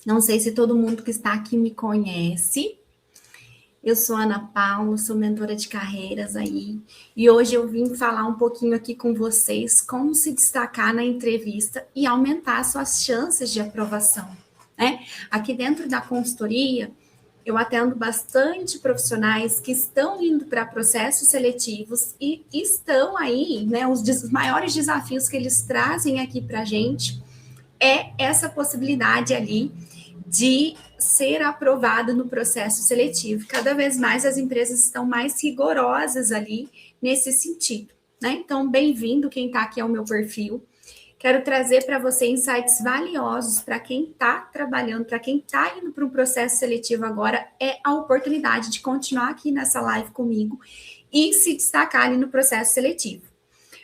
Não sei se todo mundo que está aqui me conhece. Eu sou Ana Paula, sou mentora de carreiras aí, e hoje eu vim falar um pouquinho aqui com vocês como se destacar na entrevista e aumentar suas chances de aprovação, né? Aqui dentro da consultoria, eu atendo bastante profissionais que estão indo para processos seletivos e estão aí, né? Os maiores desafios que eles trazem aqui para a gente é essa possibilidade ali de ser aprovado no processo seletivo. Cada vez mais as empresas estão mais rigorosas ali nesse sentido, né? Então, bem-vindo quem está aqui ao meu perfil. Quero trazer para você insights valiosos para quem está trabalhando, para quem está indo para um processo seletivo agora, é a oportunidade de continuar aqui nessa live comigo e se destacar ali no processo seletivo.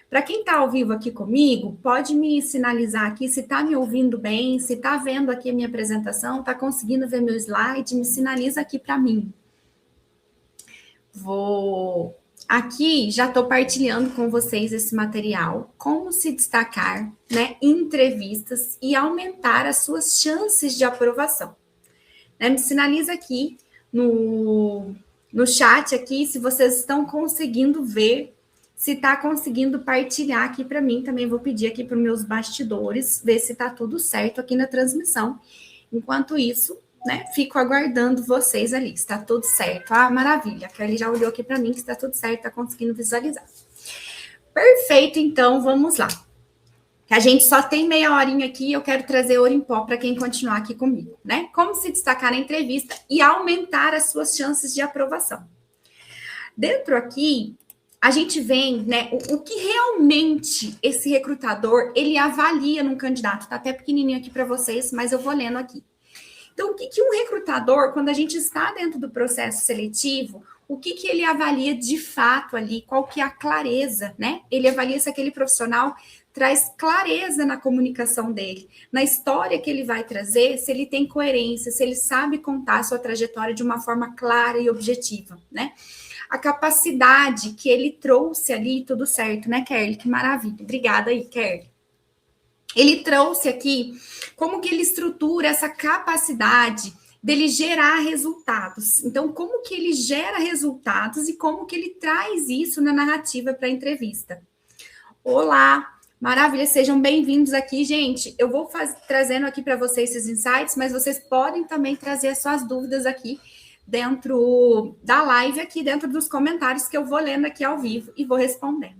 Para quem está ao vivo aqui comigo, pode me sinalizar aqui se está me ouvindo bem, se está vendo aqui a minha apresentação, está conseguindo ver meu slide, me sinaliza aqui para mim. Vou aqui, já estou partilhando com vocês esse material, como se destacar, né, em entrevistas e aumentar as suas chances de aprovação. Né, me sinaliza aqui no chat aqui se vocês estão conseguindo ver. Se está conseguindo partilhar aqui para mim, também vou pedir aqui para os meus bastidores, ver se está tudo certo aqui na transmissão. Enquanto isso, né, fico aguardando vocês ali, está tudo certo. Ah, maravilha, a Kelly já olhou aqui para mim que está tudo certo, está conseguindo visualizar. Perfeito, então vamos lá. A gente só tem meia horinha aqui e eu quero trazer ouro em pó para quem continuar aqui comigo, né? Como se destacar na entrevista e aumentar as suas chances de aprovação. Dentro aqui, a gente vem, né, o que realmente esse recrutador, ele avalia num candidato, tá até pequenininho aqui para vocês, mas eu vou lendo aqui. Então, o que um recrutador, quando a gente está dentro do processo seletivo, o que ele avalia de fato ali, qual que é a clareza, né? Ele avalia se aquele profissional traz clareza na comunicação dele, na história que ele vai trazer, se ele tem coerência, se ele sabe contar a sua trajetória de uma forma clara e objetiva, né? A capacidade que ele trouxe ali, tudo certo, né, Kelly? Que maravilha. Obrigada aí, Kelly. Ele trouxe aqui como que ele estrutura essa capacidade dele gerar resultados. Então, como que ele gera resultados e como que ele traz isso na narrativa para a entrevista. Olá, maravilha, sejam bem-vindos aqui, gente. Eu vou trazendo aqui para vocês esses insights, mas vocês podem também trazer as suas dúvidas aqui dentro da live, aqui dentro dos comentários que eu vou lendo aqui ao vivo e vou respondendo.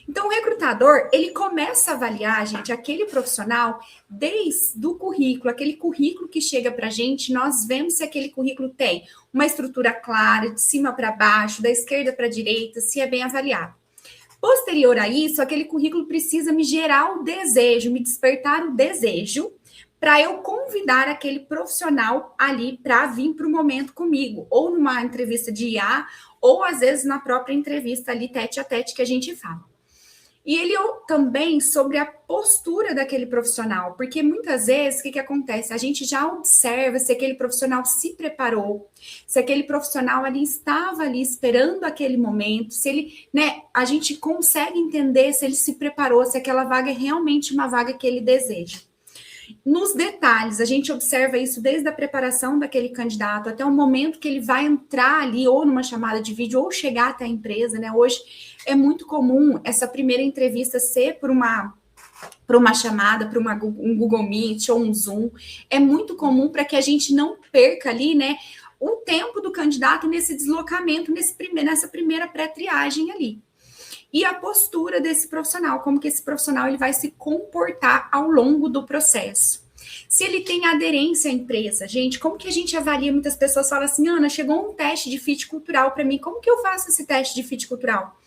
Então, o recrutador, ele começa a avaliar, gente, aquele profissional desde o currículo, aquele currículo que chega para a gente, nós vemos se aquele currículo tem uma estrutura clara, de cima para baixo, da esquerda para a direita, se é bem avaliado. Posterior a isso, aquele currículo precisa me gerar o desejo, me despertar o desejo para eu convidar aquele profissional ali para vir para o momento comigo, ou numa entrevista de IA, ou às vezes na própria entrevista ali tete a tete que a gente fala. E ele também sobre a postura daquele profissional, porque muitas vezes o que acontece? A gente já observa se aquele profissional se preparou, se aquele profissional ali estava ali esperando aquele momento, se ele, né, a gente consegue entender se ele se preparou, se aquela vaga é realmente uma vaga que ele deseja. Nos detalhes, a gente observa isso desde a preparação daquele candidato até o momento que ele vai entrar ali, ou numa chamada de vídeo, ou chegar até a empresa, né? Hoje é muito comum essa primeira entrevista ser por uma chamada, por um Google Meet ou um Zoom. É muito comum para que a gente não perca ali, né, o tempo do candidato nesse deslocamento, nessa primeira pré-triagem ali. E a postura desse profissional, como que esse profissional ele vai se comportar ao longo do processo. Se ele tem aderência à empresa, gente, como que a gente avalia? Muitas pessoas falam assim, Ana, chegou um teste de fit cultural para mim, como que eu faço esse teste de fit cultural?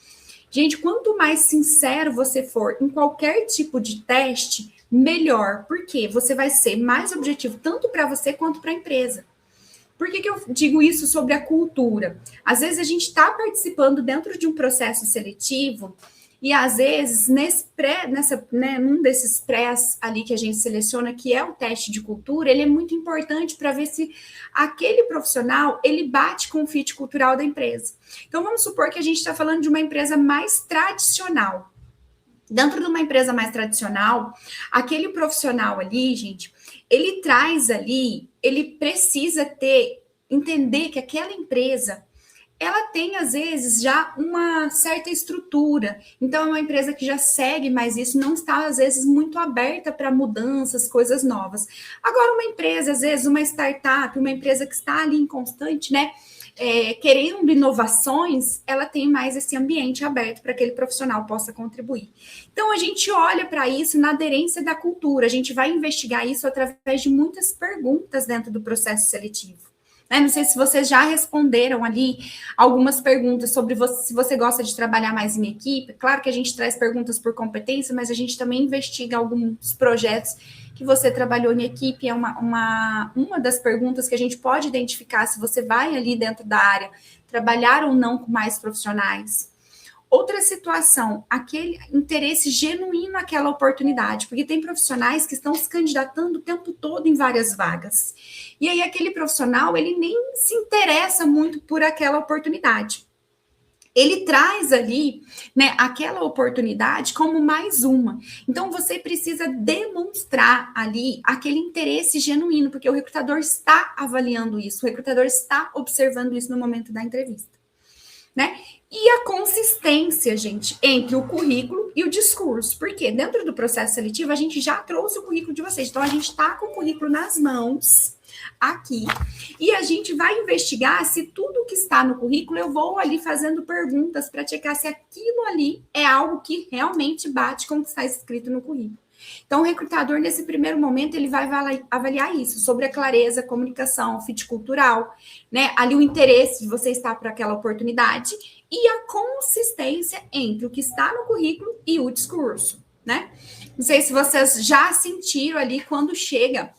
Gente, quanto mais sincero você for em qualquer tipo de teste, melhor, porque você vai ser mais objetivo tanto para você quanto para a empresa. Por que eu digo isso sobre a cultura? Às vezes a gente está participando dentro de um processo seletivo e às vezes num desses prés ali que a gente seleciona, que é o teste de cultura, ele é muito importante para ver se aquele profissional ele bate com o fit cultural da empresa. Então vamos supor que a gente está falando de uma empresa mais tradicional. Dentro de uma empresa mais tradicional, aquele profissional ali, gente, ele traz ali, ele precisa entender que aquela empresa ela tem, às vezes, já uma certa estrutura. Então, é uma empresa que já segue mais isso, não está, às vezes, muito aberta para mudanças, coisas novas. Agora, uma empresa, às vezes, uma startup, uma empresa que está ali em constante, né? Querendo inovações, ela tem mais esse ambiente aberto para que aquele profissional possa contribuir. Então, a gente olha para isso na aderência da cultura, a gente vai investigar isso através de muitas perguntas dentro do processo seletivo. Não sei se vocês já responderam ali algumas perguntas sobre se você gosta de trabalhar mais em equipe. Claro que a gente traz perguntas por competência, mas a gente também investiga alguns projetos que você trabalhou em equipe. É uma das perguntas que a gente pode identificar se você vai ali dentro da área trabalhar ou não com mais profissionais. Outra situação, aquele interesse genuíno naquela oportunidade, porque tem profissionais que estão se candidatando o tempo todo em várias vagas. E aí aquele profissional, ele nem se interessa muito por aquela oportunidade. Ele traz ali, né, aquela oportunidade como mais uma. Então você precisa demonstrar ali aquele interesse genuíno, porque o recrutador está avaliando isso, o recrutador está observando isso no momento da entrevista, né? E a consistência, gente, entre o currículo e o discurso. Porque dentro do processo seletivo, a gente já trouxe o currículo de vocês. Então, a gente está com o currículo nas mãos aqui. E a gente vai investigar se tudo que está no currículo, eu vou ali fazendo perguntas para checar se aquilo ali é algo que realmente bate com o que está escrito no currículo. Então, o recrutador, nesse primeiro momento, ele vai avaliar isso, sobre a clareza, comunicação, fit cultural, né? Ali o interesse de você estar para aquela oportunidade e a consistência entre o que está no currículo e o discurso, né? Não sei se vocês já sentiram ali quando chega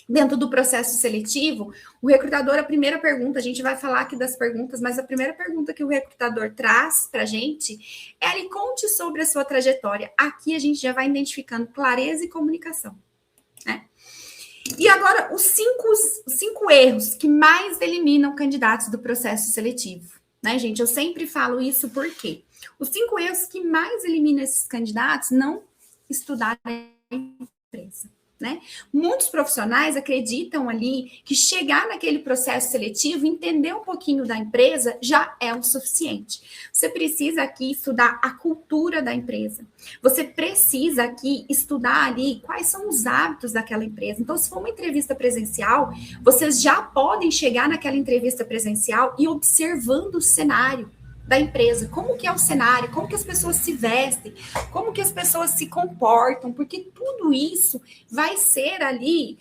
dentro do processo seletivo, o recrutador, a primeira pergunta, a gente vai falar aqui das perguntas, mas a primeira pergunta que o recrutador traz para a gente é: ele conte sobre a sua trajetória. Aqui a gente já vai identificando clareza e comunicação, né? E agora, os cinco erros que mais eliminam candidatos do processo seletivo, né, gente? Eu sempre falo isso porque os 5 erros que mais eliminam esses candidatos não estudarem a empresa. Né? Muitos profissionais acreditam ali que chegar naquele processo seletivo, entender um pouquinho da empresa, já é o suficiente. Você precisa aqui estudar a cultura da empresa. Você precisa aqui estudar ali quais são os hábitos daquela empresa. Então, se for uma entrevista presencial, vocês já podem chegar naquela entrevista presencial e observando o cenário da empresa, como que é o cenário, como que as pessoas se vestem, como que as pessoas se comportam, porque tudo isso vai ser ali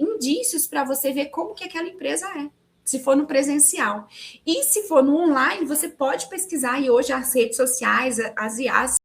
indícios para você ver como que aquela empresa é, se for no presencial. E se for no online, você pode pesquisar, e hoje as redes sociais, as IAs,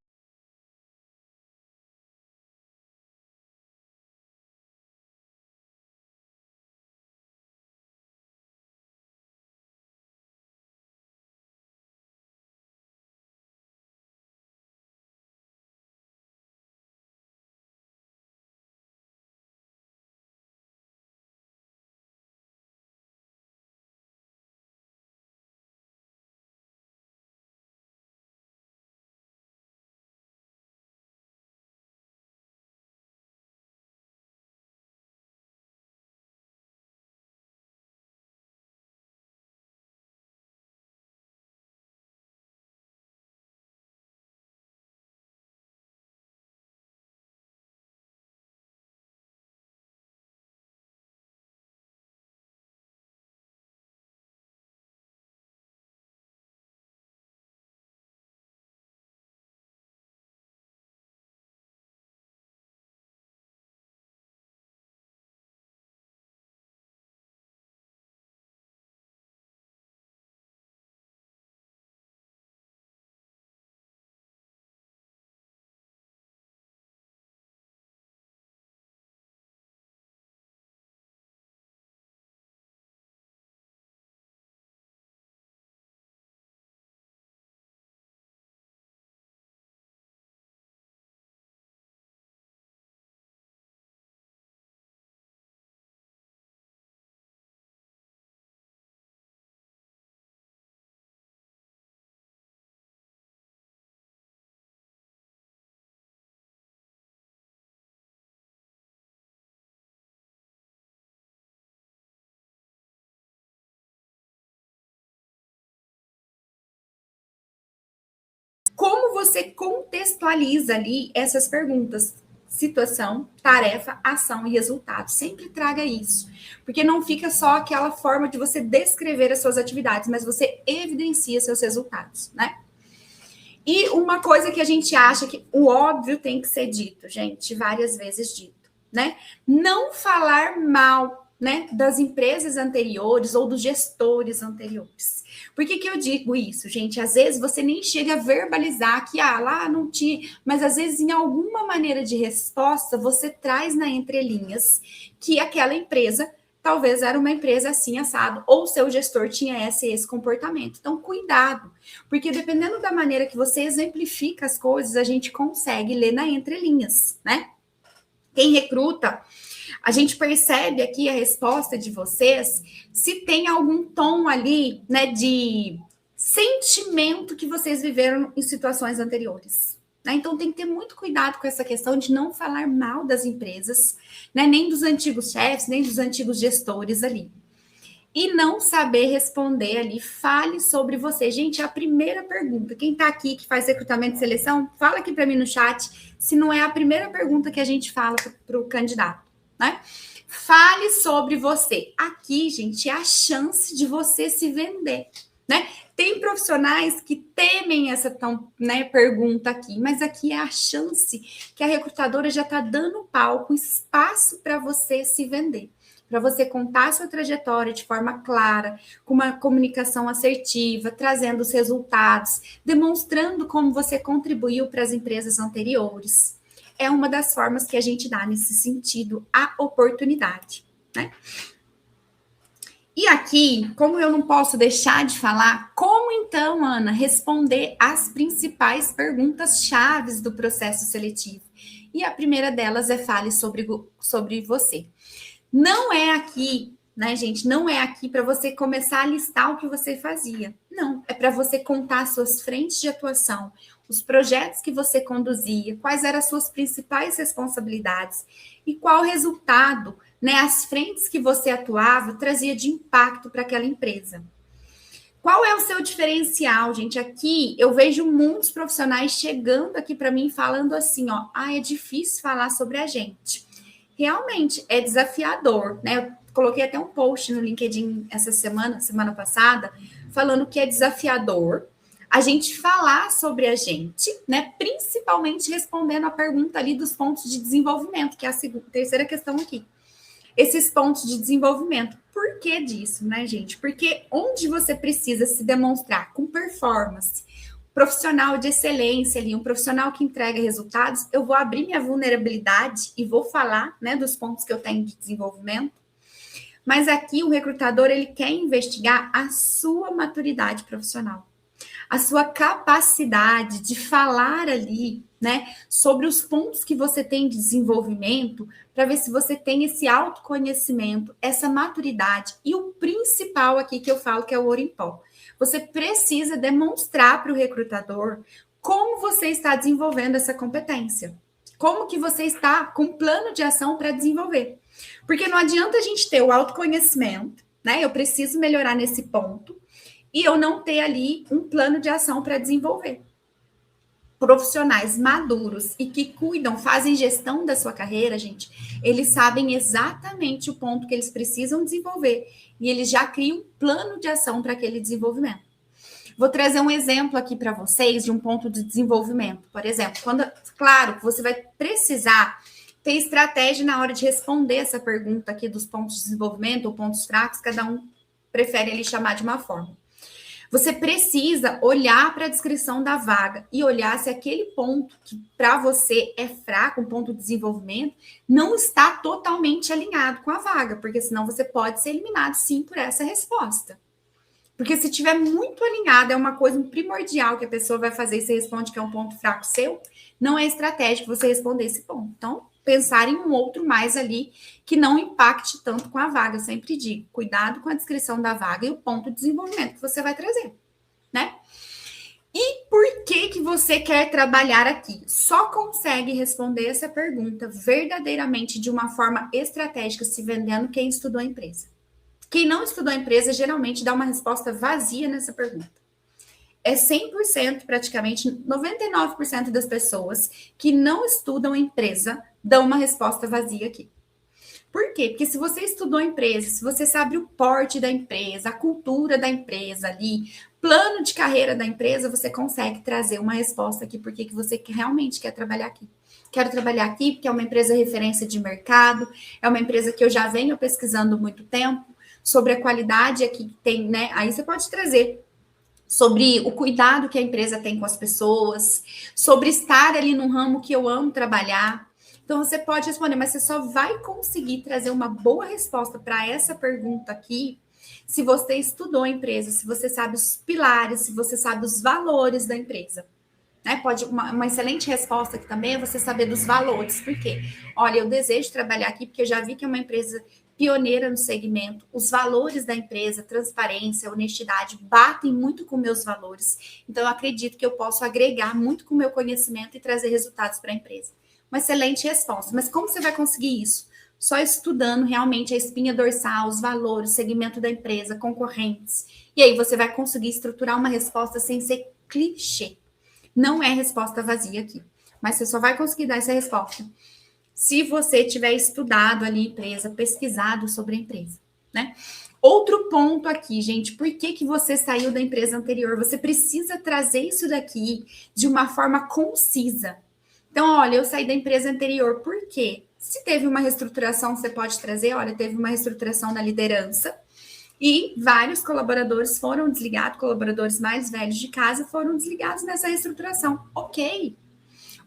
você contextualiza ali essas perguntas? Situação, tarefa, ação e resultado. Sempre traga isso. Porque não fica só aquela forma de você descrever as suas atividades, mas você evidencia seus resultados, né? E uma coisa que a gente acha que o óbvio tem que ser dito, gente, várias vezes dito, né? Não falar mal, né, das empresas anteriores ou dos gestores anteriores. Por que eu digo isso, gente? Às vezes você nem chega a verbalizar que lá não tinha, mas às vezes em alguma maneira de resposta você traz na entrelinhas que aquela empresa talvez era uma empresa assim assado, ou seu gestor tinha esse comportamento. Então, cuidado, porque dependendo da maneira que você exemplifica as coisas, a gente consegue ler na entrelinhas, né? Quem recruta, a gente percebe aqui a resposta de vocês, se tem algum tom ali, né, de sentimento que vocês viveram em situações anteriores. Né? Então, tem que ter muito cuidado com essa questão de não falar mal das empresas, né? Nem dos antigos chefes, nem dos antigos gestores ali. E não saber responder ali, fale sobre você. Gente, a primeira pergunta, quem está aqui que faz recrutamento e seleção, fala aqui para mim no chat, se não é a primeira pergunta que a gente fala para o candidato, né? Fale sobre você. Aqui, gente, é a chance de você se vender, né? Tem profissionais que temem essa pergunta aqui, mas aqui é a chance que a recrutadora já está dando palco, espaço para você se vender, para você contar a sua trajetória de forma clara, com uma comunicação assertiva, trazendo os resultados, demonstrando como você contribuiu para as empresas anteriores. É uma das formas que a gente dá nesse sentido a oportunidade, né? E aqui, como eu não posso deixar de falar, como então, Ana, responder as principais perguntas chaves do processo seletivo? E a primeira delas é fale sobre você. Não é aqui, né, gente? Não é aqui para você começar a listar o que você fazia. Não, é para você contar suas frentes de atuação, os projetos que você conduzia, quais eram as suas principais responsabilidades e qual resultado, né, as frentes que você atuava trazia de impacto para aquela empresa. Qual é o seu diferencial, gente? Aqui eu vejo muitos profissionais chegando aqui para mim falando assim, é difícil falar sobre a gente. Realmente é desafiador, né? Eu coloquei até um post no LinkedIn essa semana passada, falando que é desafiador a gente falar sobre a gente, né? Principalmente respondendo a pergunta ali dos pontos de desenvolvimento, que é a terceira questão aqui. Esses pontos de desenvolvimento. Por que disso, né, gente? Porque onde você precisa se demonstrar com performance, profissional de excelência ali, um profissional que entrega resultados, eu vou abrir minha vulnerabilidade e vou falar, né, dos pontos que eu tenho de desenvolvimento. Mas aqui o recrutador, ele quer investigar a sua maturidade profissional, a sua capacidade de falar ali, né, sobre os pontos que você tem de desenvolvimento, para ver se você tem esse autoconhecimento, essa maturidade. E o principal aqui que eu falo que é o ouro em pó. Você precisa demonstrar para o recrutador como você está desenvolvendo essa competência. Como que você está com um plano de ação para desenvolver. Porque não adianta a gente ter o autoconhecimento, né? Eu preciso melhorar nesse ponto, e eu não ter ali um plano de ação para desenvolver. Profissionais maduros e que cuidam, fazem gestão da sua carreira, gente, eles sabem exatamente o ponto que eles precisam desenvolver e eles já criam um plano de ação para aquele desenvolvimento. Vou trazer um exemplo aqui para vocês de um ponto de desenvolvimento. Por exemplo, claro, você vai precisar ter estratégia na hora de responder essa pergunta aqui dos pontos de desenvolvimento ou pontos fracos, cada um prefere ele chamar de uma forma. Você precisa olhar para a descrição da vaga e olhar se aquele ponto que para você é fraco, um ponto de desenvolvimento, não está totalmente alinhado com a vaga, porque senão você pode ser eliminado sim por essa resposta. Porque se tiver muito alinhado, é uma coisa primordial que a pessoa vai fazer e você responde que é um ponto fraco seu, não é estratégico você responder esse ponto. Então, pensar em um outro mais ali que não impacte tanto com a vaga. Eu sempre digo, cuidado com a descrição da vaga e o ponto de desenvolvimento que você vai trazer, né? E por que você quer trabalhar aqui? Só consegue responder essa pergunta verdadeiramente de uma forma estratégica, se vendendo, quem estudou a empresa. Quem não estudou a empresa geralmente dá uma resposta vazia nessa pergunta. é 100% praticamente, 99% das pessoas que não estudam empresa dão uma resposta vazia aqui. Por quê? Porque se você estudou a empresa, se você sabe o porte da empresa, a cultura da empresa ali, plano de carreira da empresa, você consegue trazer uma resposta aqui porque que você realmente quer trabalhar aqui. Quero trabalhar aqui porque é uma empresa referência de mercado, é uma empresa que eu já venho pesquisando há muito tempo sobre a qualidade aqui que tem, né? Aí você pode trazer sobre o cuidado que a empresa tem com as pessoas, sobre estar ali num ramo que eu amo trabalhar. Então você pode responder, mas você só vai conseguir trazer uma boa resposta para essa pergunta aqui se você estudou a empresa, se você sabe os pilares, se você sabe os valores da empresa. Né? Pode uma excelente resposta aqui também é você saber dos valores. Por quê? Olha, eu desejo trabalhar aqui porque eu já vi que é uma empresa pioneira no segmento. Os valores da empresa, transparência, honestidade, batem muito com meus valores. Então, eu acredito que eu posso agregar muito com o meu conhecimento e trazer resultados para a empresa. Uma excelente resposta. Mas como você vai conseguir isso? Só estudando realmente a espinha dorsal, os valores, o segmento da empresa, concorrentes. E aí você vai conseguir estruturar uma resposta sem ser clichê. Não é resposta vazia aqui. Mas você só vai conseguir dar essa resposta se você tiver estudado ali a empresa, pesquisado sobre a empresa, né? Outro ponto aqui, gente, por que, que você saiu da empresa anterior? Você precisa trazer isso daqui de uma forma concisa. Então, olha, eu saí da empresa anterior, por quê? Se teve uma reestruturação, você pode trazer, olha, teve uma reestruturação na liderança, e vários colaboradores foram desligados, colaboradores mais velhos de casa foram desligados nessa reestruturação. Ok.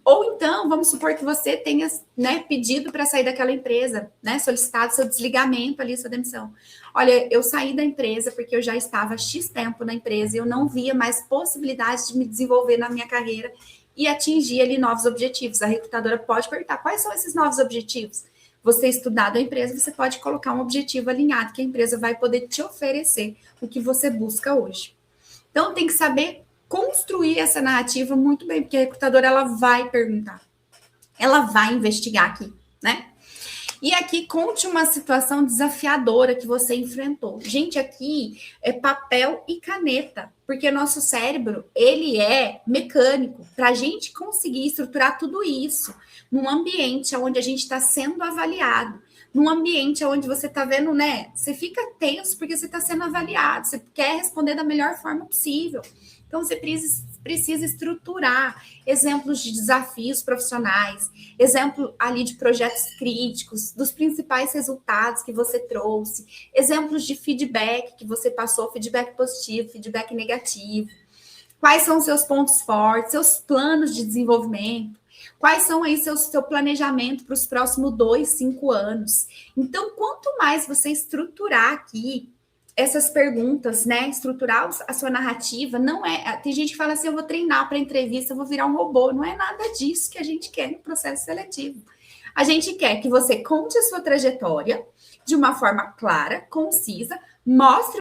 Ou então, vamos supor que você tenha, né, pedido para sair daquela empresa, né, solicitado seu desligamento ali, sua demissão. Olha, eu saí da empresa porque eu já estava há X tempo na empresa e eu não via mais possibilidade de me desenvolver na minha carreira e atingir ali novos objetivos. A recrutadora pode perguntar quais são esses novos objetivos. Você estudado a empresa, você pode colocar um objetivo alinhado que a empresa vai poder te oferecer o que você busca hoje. Então, tem que saber construir essa narrativa muito bem, porque a recrutadora ela vai perguntar, ela vai investigar aqui, né? E aqui conte uma situação desafiadora que você enfrentou. Gente, aqui é papel e caneta, porque nosso cérebro ele é mecânico. Para a gente conseguir estruturar tudo isso num ambiente onde a gente está sendo avaliado, num ambiente onde você está vendo, né? Você fica tenso porque você está sendo avaliado, você quer responder da melhor forma possível. Então, você precisa estruturar exemplos de desafios profissionais, exemplo ali de projetos críticos, dos principais resultados que você trouxe, exemplos de feedback que você passou, feedback positivo, feedback negativo. Quais são os seus pontos fortes, seus planos de desenvolvimento? Quais são aí seu planejamento para os próximos 2, 5 anos? Então, quanto mais você estruturar aqui essas perguntas, né? Estruturar a sua narrativa, não é. Tem gente que fala assim: eu vou treinar para entrevista, eu vou virar um robô. Não é nada disso que a gente quer no processo seletivo. A gente quer que você conte a sua trajetória de uma forma clara, concisa, mostre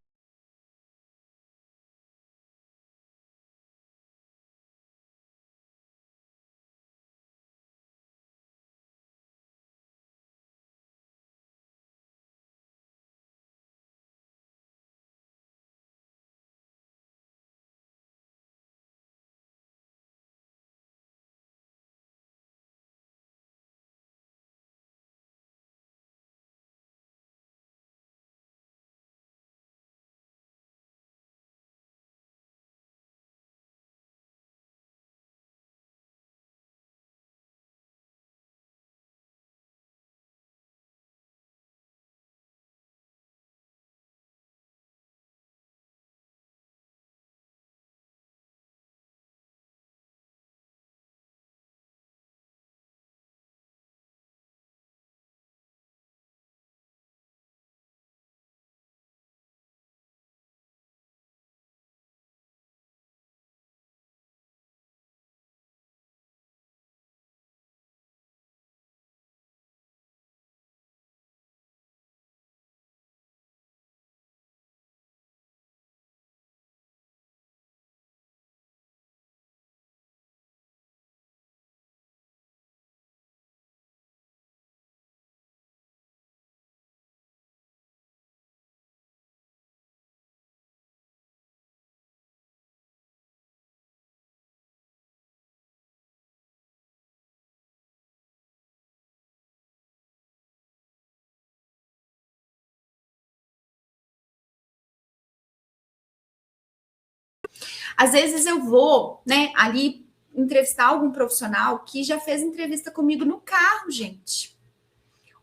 Às vezes eu vou, né, ali entrevistar algum profissional que já fez entrevista comigo no carro, gente.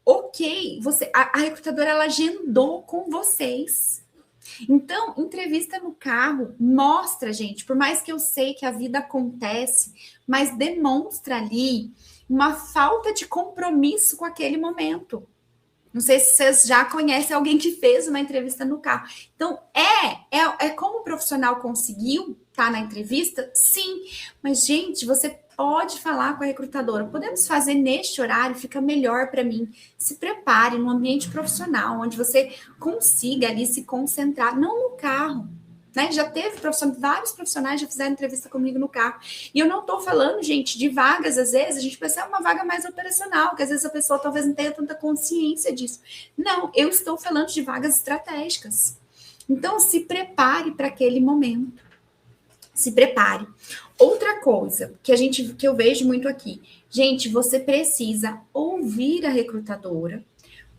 Ok, a recrutadora ela agendou com vocês. Então, entrevista no carro mostra, gente, por mais que eu sei que a vida acontece, mas demonstra ali uma falta de compromisso com aquele momento. Não sei se vocês já conhecem alguém que fez uma entrevista no carro. Então, é como o profissional conseguiu estar na entrevista? Sim. Mas, gente, você pode falar com a recrutadora. Podemos fazer neste horário, fica melhor para mim. Se prepare num ambiente profissional, onde você consiga ali se concentrar, não no carro. Né? Já teve vários profissionais já fizeram entrevista comigo no carro. E eu não estou falando, gente, de vagas, às vezes, a gente precisa de uma vaga mais operacional, que às vezes a pessoa talvez não tenha tanta consciência disso. Não, eu estou falando de vagas estratégicas. Então, se prepare para aquele momento. Se prepare. Outra coisa que eu vejo muito aqui, gente, você precisa ouvir a recrutadora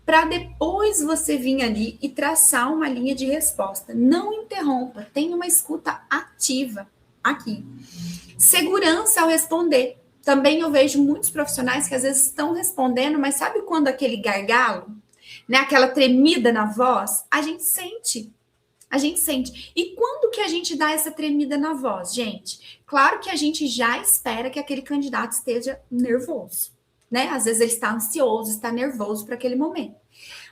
para depois você vir ali e traçar uma linha de resposta. Não interrompa, tenha uma escuta ativa aqui. Segurança ao responder. Também eu vejo muitos profissionais que às vezes estão respondendo, mas sabe quando aquele gargalo, né, aquela tremida na voz, a gente sente. A gente sente. E quando que a gente dá essa tremida na voz, gente? Claro que a gente já espera que aquele candidato esteja nervoso, né? Às vezes ele está ansioso, está nervoso para aquele momento.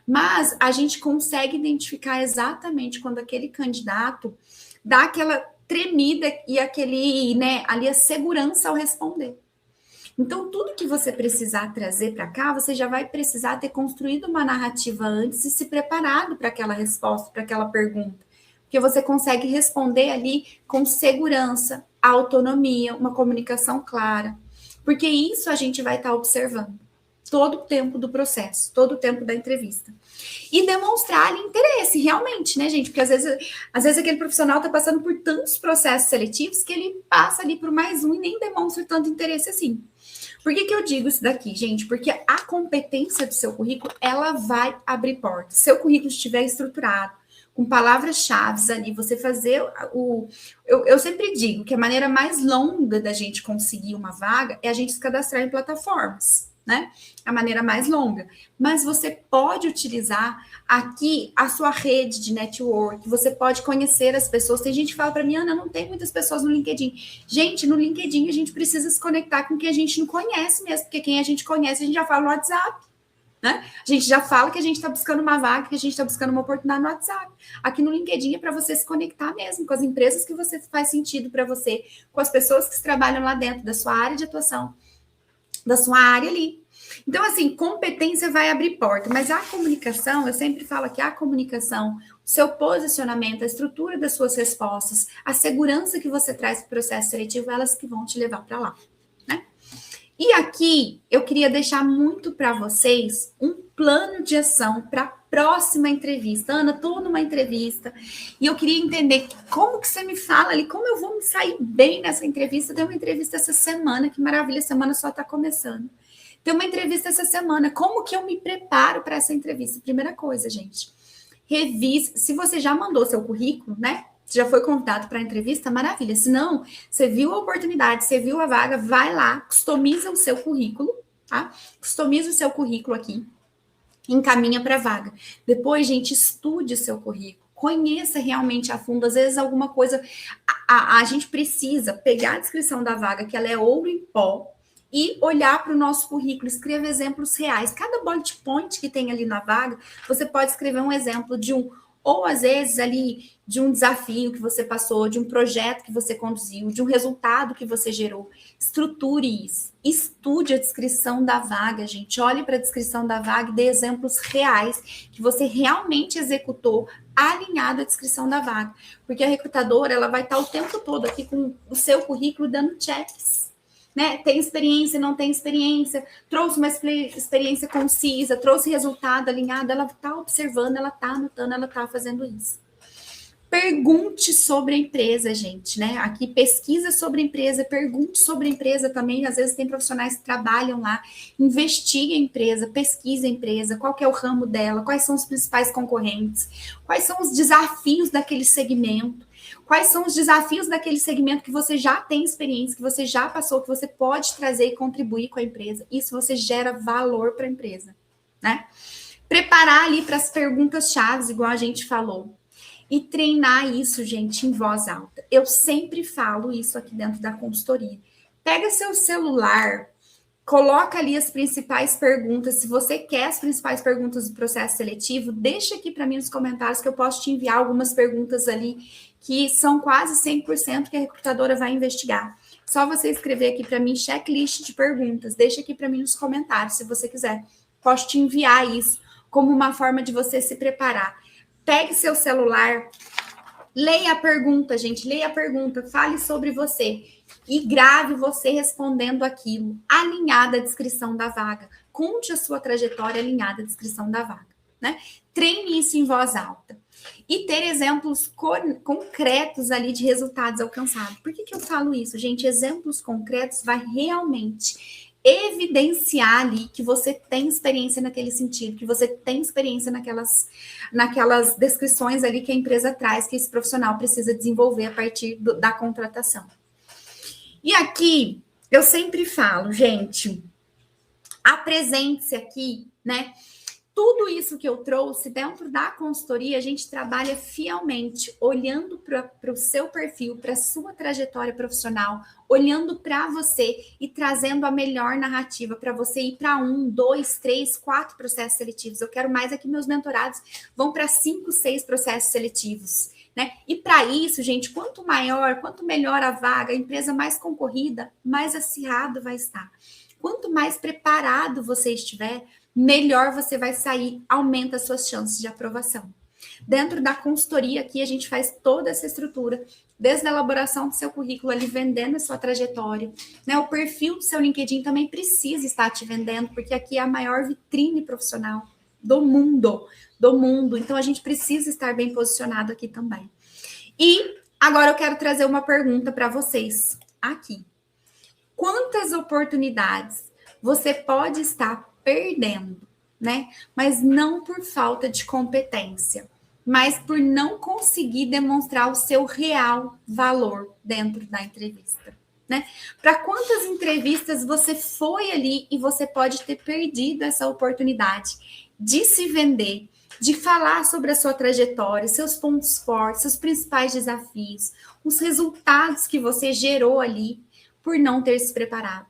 Mas a gente consegue identificar exatamente quando aquele candidato dá aquela tremida e aquele, né, ali a segurança ao responder. Então, tudo que você precisar trazer para cá, você já vai precisar ter construído uma narrativa antes e se preparado para aquela resposta, para aquela pergunta. Porque você consegue responder ali com segurança, autonomia, uma comunicação clara. Porque isso a gente vai estar observando todo o tempo do processo, todo o tempo da entrevista. E demonstrar ali interesse, realmente, né, gente? Porque às vezes aquele profissional está passando por tantos processos seletivos que ele passa ali por mais um e nem demonstra tanto interesse assim. Por que eu digo isso daqui, gente? Porque a competência do seu currículo, ela vai abrir portas. Se o seu currículo estiver estruturado, com palavras-chave ali, você fazer o... Eu sempre digo que a maneira mais longa da gente conseguir uma vaga é a gente se cadastrar em plataformas, né? A maneira mais longa. Mas você pode utilizar aqui a sua rede de network, você pode conhecer as pessoas. Tem gente que fala para mim, Ana, não tem muitas pessoas no LinkedIn. Gente, no LinkedIn a gente precisa se conectar com quem a gente não conhece mesmo, porque quem a gente conhece a gente já fala no WhatsApp. Né? A gente já fala que a gente está buscando uma vaga, que a gente está buscando uma oportunidade no WhatsApp. Aqui no LinkedIn é para você se conectar mesmo com as empresas que você faz sentido para você, com as pessoas que trabalham lá dentro da sua área de atuação, da sua área ali. Então, assim, competência vai abrir porta, mas a comunicação, eu sempre falo que a comunicação, o seu posicionamento, a estrutura das suas respostas, a segurança que você traz para o processo seletivo, elas que vão te levar para lá. E aqui eu queria deixar muito para vocês um plano de ação para a próxima entrevista. Ana, estou numa entrevista e eu queria entender como que você me fala ali, como eu vou me sair bem nessa entrevista. Tem uma entrevista essa semana, que maravilha, a semana só está começando. Tem uma entrevista essa semana, como que eu me preparo para essa entrevista? Primeira coisa, gente, revise, se você já mandou seu currículo, né? Você já foi convidado para a entrevista? Maravilha. Se não, você viu a oportunidade, você viu a vaga, vai lá, customiza o seu currículo, tá? Customiza o seu currículo aqui, encaminha para a vaga. Depois, gente, estude o seu currículo, conheça realmente a fundo. Às vezes, alguma coisa... A gente precisa pegar a descrição da vaga, que ela é ouro em pó, e olhar para o nosso currículo, escrever exemplos reais. Cada bullet point que tem ali na vaga, você pode escrever um exemplo de um... Ou, às vezes, ali, de um desafio que você passou, de um projeto que você conduziu, de um resultado que você gerou. Estruture isso. Estude a descrição da vaga, gente. Olhe para a descrição da vaga e dê exemplos reais que você realmente executou alinhado à descrição da vaga. Porque a recrutadora, ela vai estar o tempo todo aqui com o seu currículo dando checks. Né? Tem experiência, não tem experiência, trouxe uma experiência concisa, trouxe resultado alinhado, ela está observando, ela está anotando, ela está fazendo isso. Pergunte sobre a empresa, gente, né? Aqui pesquisa sobre a empresa, pergunte sobre a empresa também. Às vezes tem profissionais que trabalham lá, investigue a empresa, pesquise a empresa, qual que é o ramo dela, quais são os principais concorrentes, quais são os desafios daquele segmento, quais são os desafios daquele segmento que você já tem experiência, que você já passou, que você pode trazer e contribuir com a empresa. Isso você gera valor para a empresa, né? Preparar ali para as perguntas chaves, igual a gente falou. E treinar isso, gente, em voz alta. Eu sempre falo isso aqui dentro da consultoria. Pega seu celular, coloca ali as principais perguntas. Se você quer as principais perguntas do processo seletivo, deixa aqui para mim nos comentários que eu posso te enviar algumas perguntas ali que são quase 100% que a recrutadora vai investigar. Só você escrever aqui para mim checklist de perguntas. Deixa aqui para mim nos comentários, se você quiser. Posso te enviar isso como uma forma de você se preparar. Pegue seu celular, leia a pergunta, gente, leia a pergunta, fale sobre você e grave você respondendo aquilo, alinhada à descrição da vaga. Conte a sua trajetória alinhada à descrição da vaga, né? Treine isso em voz alta. E ter exemplos concretos ali de resultados alcançados. Por que eu falo isso, gente? Exemplos concretos vai realmente evidenciar ali que você tem experiência naquele sentido, que você tem experiência naquelas descrições ali que a empresa traz, que esse profissional precisa desenvolver a partir da contratação. E aqui, eu sempre falo, gente, apresente-se aqui, né? Tudo isso que eu trouxe dentro da consultoria, a gente trabalha fielmente, olhando para o seu perfil, para a sua trajetória profissional, olhando para você e trazendo a melhor narrativa para você ir para 1, 2, 3, 4 processos seletivos. Eu quero mais aqui, meus mentorados vão para 5, 6 processos seletivos, né? E para isso, gente, quanto maior, quanto melhor a vaga, a empresa mais concorrida, mais acirrado vai estar. Quanto mais preparado você estiver, melhor você vai sair, aumenta as suas chances de aprovação. Dentro da consultoria aqui, a gente faz toda essa estrutura, desde a elaboração do seu currículo ali, vendendo a sua trajetória, né? O perfil do seu LinkedIn também precisa estar te vendendo, porque aqui é a maior vitrine profissional do mundo, Então, a gente precisa estar bem posicionado aqui também. E agora eu quero trazer uma pergunta para vocês aqui. Quantas oportunidades você pode estar perdendo, né? Mas não por falta de competência, mas por não conseguir demonstrar o seu real valor dentro da entrevista, né? Para quantas entrevistas você foi ali e você pode ter perdido essa oportunidade de se vender, de falar sobre a sua trajetória, seus pontos fortes, seus principais desafios, os resultados que você gerou ali por não ter se preparado.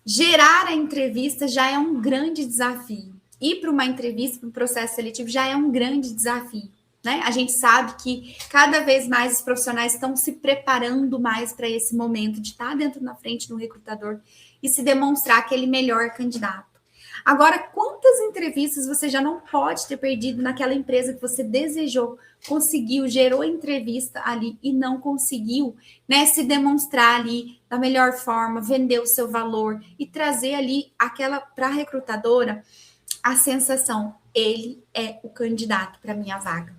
Gerar a entrevista já é um grande desafio. Ir para uma entrevista, para um processo seletivo, já é um grande desafio, né? A gente sabe que cada vez mais os profissionais estão se preparando mais para esse momento de estar dentro na frente do recrutador e se demonstrar aquele melhor candidato. Agora, quantas entrevistas você já não pode ter perdido naquela empresa que você desejou, conseguiu, gerou entrevista ali e não conseguiu, né, se demonstrar ali da melhor forma, vender o seu valor e trazer ali aquela para a recrutadora a sensação, ele é o candidato para minha vaga,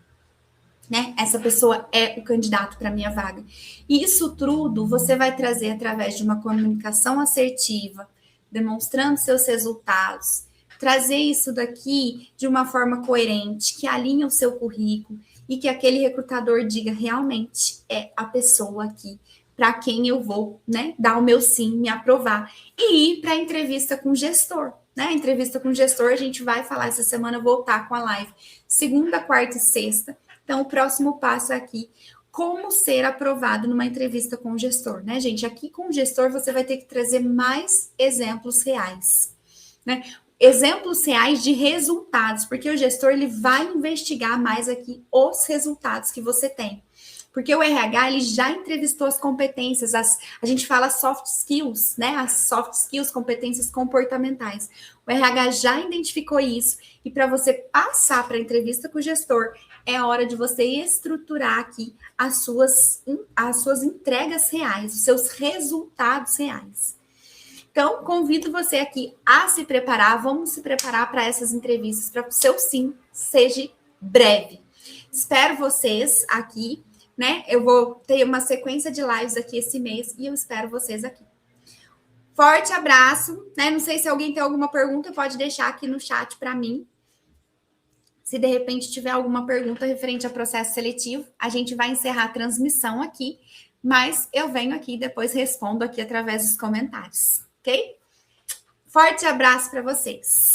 né? Essa pessoa é o candidato para minha vaga. E isso tudo você vai trazer através de uma comunicação assertiva, demonstrando seus resultados, trazer isso daqui de uma forma coerente, que alinhe o seu currículo e que aquele recrutador diga realmente é a pessoa aqui para quem eu vou, né, dar o meu sim, me aprovar e ir para a entrevista com o gestor, né? A entrevista com o gestor a gente vai falar essa semana, voltar com a live segunda, quarta e sexta. Então o próximo passo é aqui como ser aprovado numa entrevista com o gestor, né, gente? Aqui com o gestor você vai ter que trazer mais exemplos reais, né? Exemplos reais de resultados, porque o gestor ele vai investigar mais aqui os resultados que você tem. Porque o RH ele já entrevistou as competências, a gente fala soft skills, né? As soft skills, competências comportamentais. O RH já identificou isso e para você passar para a entrevista com o gestor, é hora de você estruturar aqui as suas entregas reais, os seus resultados reais. Então, convido você aqui a se preparar, vamos se preparar para essas entrevistas, para que o seu sim seja breve. Espero vocês aqui, né? Eu vou ter uma sequência de lives aqui esse mês e eu espero vocês aqui. Forte abraço, né? Não sei se alguém tem alguma pergunta, pode deixar aqui no chat para mim. Se de repente tiver alguma pergunta referente ao processo seletivo, a gente vai encerrar a transmissão aqui, mas eu venho aqui e depois respondo aqui através dos comentários, ok? Forte abraço para vocês.